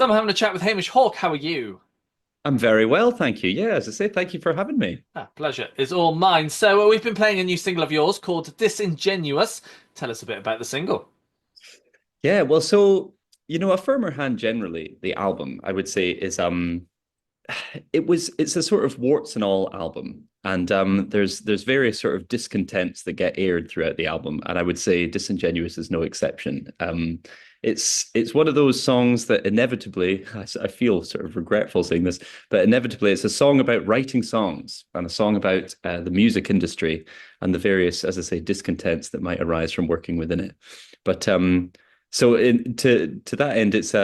I'm having a chat with Hamish Hawk. How are you? I'm very well, thank you. Yeah, as I say, thank you for having me. Pleasure is all mine. We've been playing a new single of yours called Disingenuous. Tell us a bit about the single. Yeah, well, A Firmer Hand generally, the album, I would say, is it's a sort of warts and all album. And there's various sort of discontents that get aired throughout the album, and I would say Disingenuous is no exception. It's one of those songs that inevitably, I feel sort of regretful saying this, but inevitably it's a song about writing songs and a song about the music industry and the various, as I say, discontents that might arise from working within it. But to that end, it's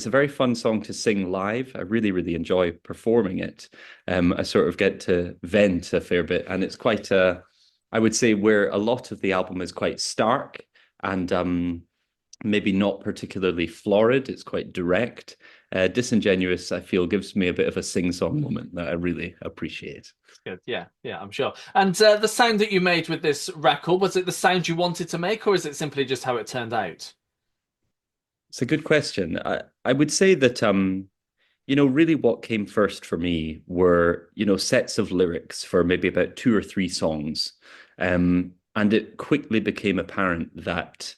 a very fun song to sing live. I really enjoy performing it. I sort of get to vent a fair bit, and it's quite I would say where a lot of the album is quite stark and maybe not particularly florid. It's quite direct. Disingenuous, I feel, gives me a bit of a sing-song moment that I really appreciate. Good. Yeah, I'm sure. And the sound that you made with this record, was it the sound you wanted to make, or is it simply just how it turned out? It's a good question. I would say that really what came first for me were, sets of lyrics for maybe about two or three songs. And it quickly became apparent that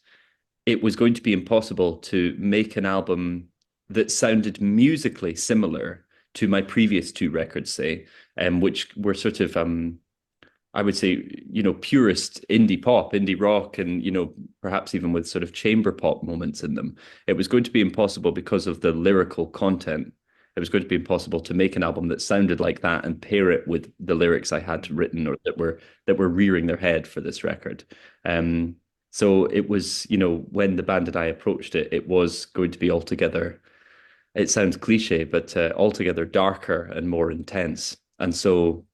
it was going to be impossible to make an album that sounded musically similar to my previous two records, say, which were sort of I would say, purist indie pop, indie rock, and, perhaps even with sort of chamber pop moments in them. It was going to be impossible because of the lyrical content. It was going to be impossible to make an album that sounded like that and pair it with the lyrics I had written or that were rearing their head for this record. So it was, when the band and I approached it, it was going to be altogether, it sounds cliche, but altogether darker and more intense. And so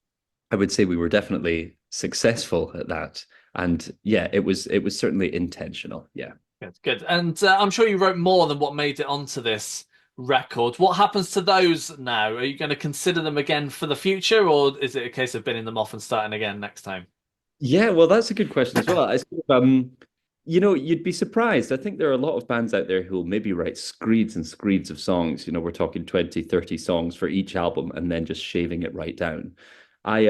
I would say we were definitely successful at that. And yeah, it was certainly intentional. Yeah. Good, good. And I'm sure you wrote more than what made it onto this record. What happens to those now? Are you going to consider them again for the future, or is it a case of binning them off and starting again next time? Yeah, well, that's a good question as well. You'd be surprised. I think there are a lot of bands out there who will maybe write screeds and screeds of songs. We're talking 20, 30 songs for each album and then just shaving it right down. I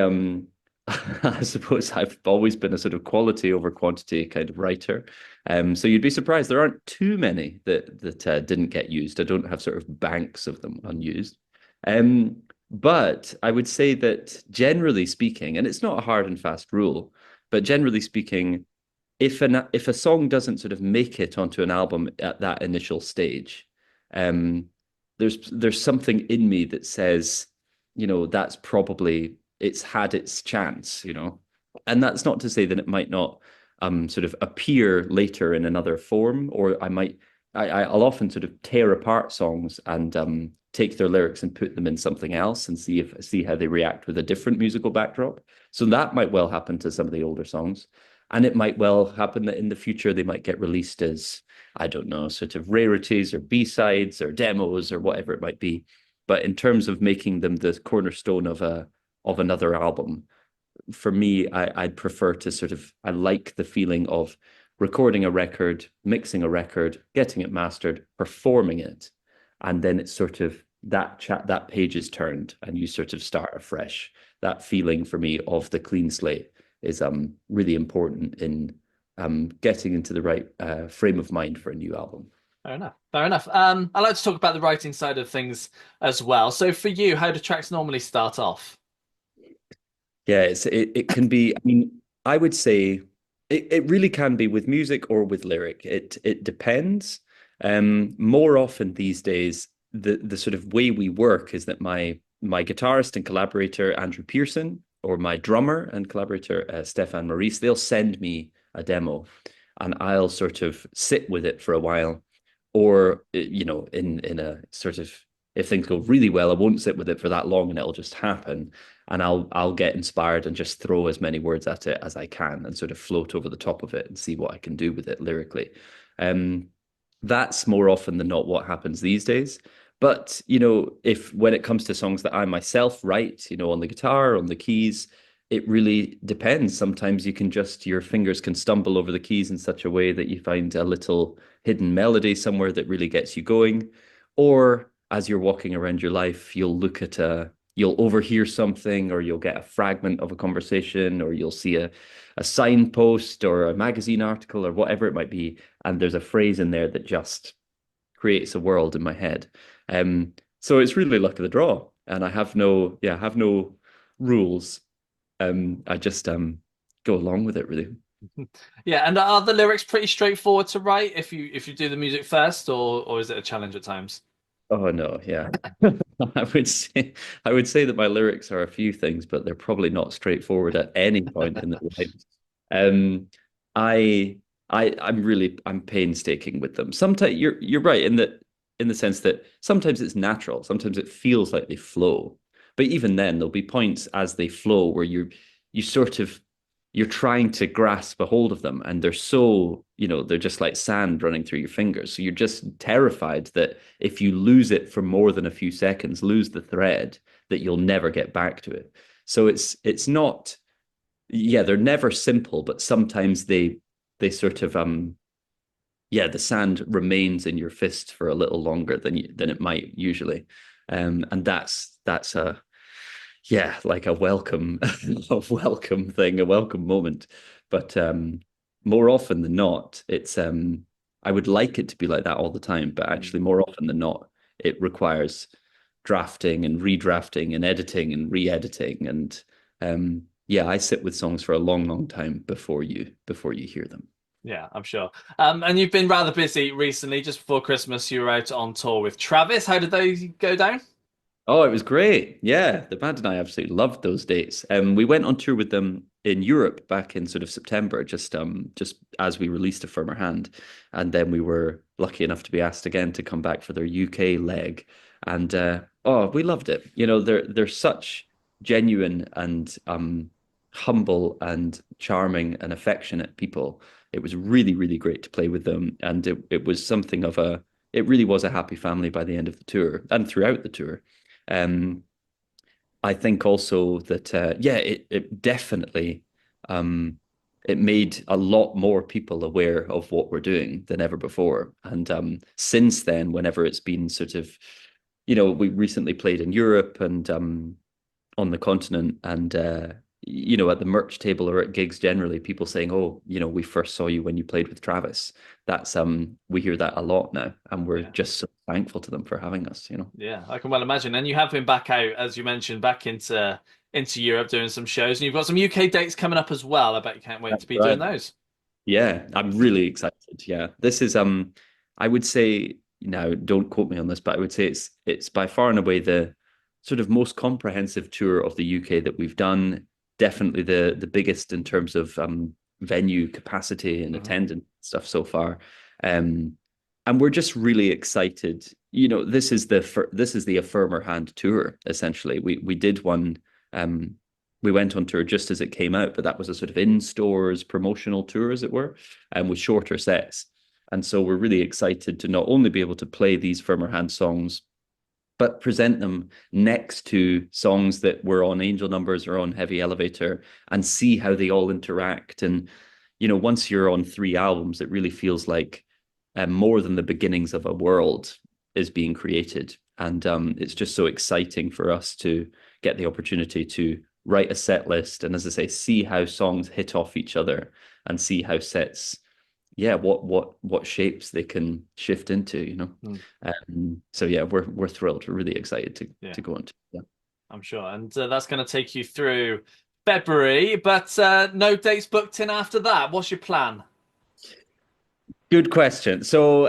I suppose I've always been a sort of quality over quantity kind of writer. So you'd be surprised there aren't too many that didn't get used. I don't have sort of banks of them unused. Um, but I would say that generally speaking, and it's not a hard and fast rule, but generally speaking, if a song doesn't sort of make it onto an album at that initial stage, um, there's something in me that says, that's probably it's had its chance, and that's not to say that it might not sort of appear later in another form, or I'll often sort of tear apart songs and take their lyrics and put them in something else and see how they react with a different musical backdrop. So that might well happen to some of the older songs. And it might well happen that in the future they might get released as, I don't know, sort of rarities or B-sides or demos or whatever it might be. But in terms of making them the cornerstone of another album, for me, I'd prefer to I like the feeling of recording a record, mixing a record, getting it mastered, performing it, and then it's sort of that page is turned and you sort of start afresh. That feeling for me of the clean slate is really important in getting into the right frame of mind for a new album. Fair enough. Fair enough. I like to talk about the writing side of things as well. So for you, how do tracks normally start off? Yeah, it can be. I mean, I would say it really can be with music or with lyric. It depends. More often these days, the sort of way we work is that my guitarist and collaborator Andrew Pearson or my drummer and collaborator Stefan Maurice, they'll send me a demo, and I'll sort of sit with it for a while, or in a sort of if things go really well, I won't sit with it for that long, and it'll just happen and I'll get inspired and just throw as many words at it as I can and sort of float over the top of it and see what I can do with it lyrically. Um, that's more often than not what happens these days. But if when it comes to songs that I myself write, on the guitar, on the keys, it really depends. Sometimes your fingers can stumble over the keys in such a way that you find a little hidden melody somewhere that really gets you going. Or as you're walking around your life, you'll overhear something, or you'll get a fragment of a conversation, or you'll see a signpost or a magazine article or whatever it might be, and there's a phrase in there that just creates a world in my head. So it's really luck of the draw, and I have no rules. I just go along with it really. Yeah, and are the lyrics pretty straightforward to write if you do the music first, or is it a challenge at times? Oh no, yeah. I would say that my lyrics are a few things, but they're probably not straightforward at any point in their life. Um, I I'm painstaking with them. Sometimes you're right in the sense that sometimes it's natural, sometimes it feels like they flow. But even then, there'll be points as they flow where you sort of you're trying to grasp a hold of them, and they're so, they're just like sand running through your fingers. So you're just terrified that if you lose it for more than a few seconds, lose the thread, that you'll never get back to it. So it's not, yeah, they're never simple, but sometimes they sort of yeah, the sand remains in your fist for a little longer than it might usually. And that's a yeah, like a welcome a welcome thing, a welcome moment. But more often than not, it's I would like it to be like that all the time, but Mm. actually more often than not, it requires drafting and redrafting and editing and re-editing. And yeah, I sit with songs for a long, long time before you hear them. Yeah, I'm sure. And you've been rather busy recently. Just before Christmas, you were out on tour with Travis. How did they go down? Oh, it was great. Yeah, the band and I absolutely loved those dates. We went on tour with them in Europe back in sort of September, just as we released A Firmer Hand. And then we were lucky enough to be asked again to come back for their UK leg. And oh, we loved it. They're such genuine and humble and charming and affectionate people. It was really, really great to play with them. And it was something of it really was a happy family by the end of the tour and throughout the tour. Um, I think also that yeah, it definitely um, it made a lot more people aware of what we're doing than ever before. And since then, whenever it's been sort of, we recently played in Europe and on the continent, and at the merch table or at gigs generally, people saying, "Oh, we first saw you when you played with Travis." That's we hear that a lot now, and we're Yeah. just so thankful to them for having us. Yeah, I can well imagine. And you have been back out, as you mentioned, back into Europe doing some shows, and you've got some UK dates coming up as well. I bet you can't wait That's to be doing right. those. Yeah, I'm really excited. Yeah. This is I would say, now don't quote me on this, but I would say it's by far and away the sort of most comprehensive tour of the UK that we've done. Definitely the biggest in terms of venue capacity and Hmm. attendance stuff so far. Um and we're just really excited. This is the A Firmer Hand tour, essentially. We did one um we went on tour just as it came out, but that was a sort of in-stores promotional tour, as it were, and with shorter sets. And so we're really excited to not only be able to play these Firmer Hand songs, but present them next to songs that were on Angel Numbers or on Heavy Elevator, and see how they all interact. And, once you're on three albums, it really feels like more than the beginnings of a world is being created. And it's just so exciting for us to get the opportunity to write a set list, and, as I say, see how songs hit off each other, and see how sets, yeah, what shapes they can shift into. Mm. So yeah, we're thrilled. We're really excited to Yeah, to go into. Yeah. I'm sure. And that's going to take you through February, but no dates booked in after that. What's your plan? Good question. So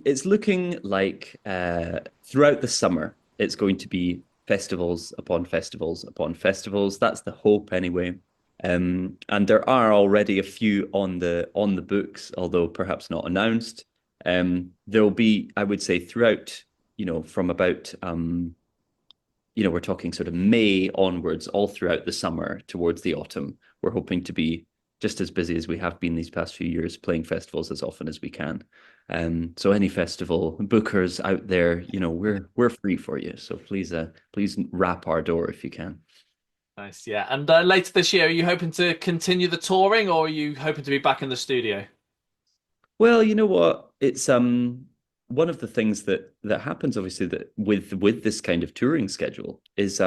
it's looking like throughout the summer, it's going to be festivals upon festivals upon festivals. That's the hope anyway. And there are already a few on the books, although perhaps not announced. There'll be, I would say, throughout, from about we're talking sort of May onwards, all throughout the summer towards the autumn. We're hoping to be just as busy as we have been these past few years, playing festivals as often as we can. So any festival bookers out there, we're free for you. So please rap our door if you can. Nice, yeah. And later this year, are you hoping to continue the touring, or are you hoping to be back in the studio? Well, you know what? It's one of the things that happens obviously that with this kind of touring schedule is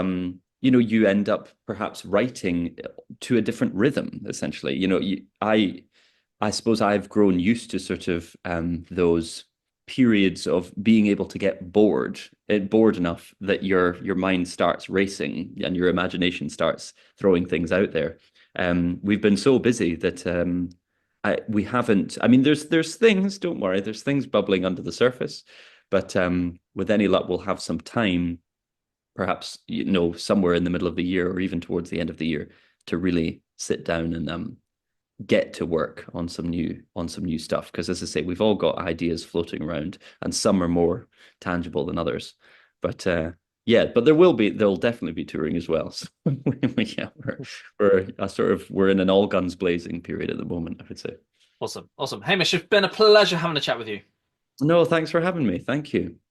you end up perhaps writing to a different rhythm essentially. I suppose I've grown used to sort of those periods of being able to get bored enough that your mind starts racing and your imagination starts throwing things out there. We've been so busy that we haven't. I mean, there's things. Don't worry, there's things bubbling under the surface, but with any luck, we'll have some time, perhaps somewhere in the middle of the year or even towards the end of the year, to really sit down and get to work on some new stuff. Because as I say, we've all got ideas floating around, and some are more tangible than others. But yeah, but there'll definitely be touring as well. So yeah, we're in an all guns blazing period at the moment, I would say. Awesome. Awesome. Hamish, it's been a pleasure having a chat with you. No, thanks for having me. Thank you.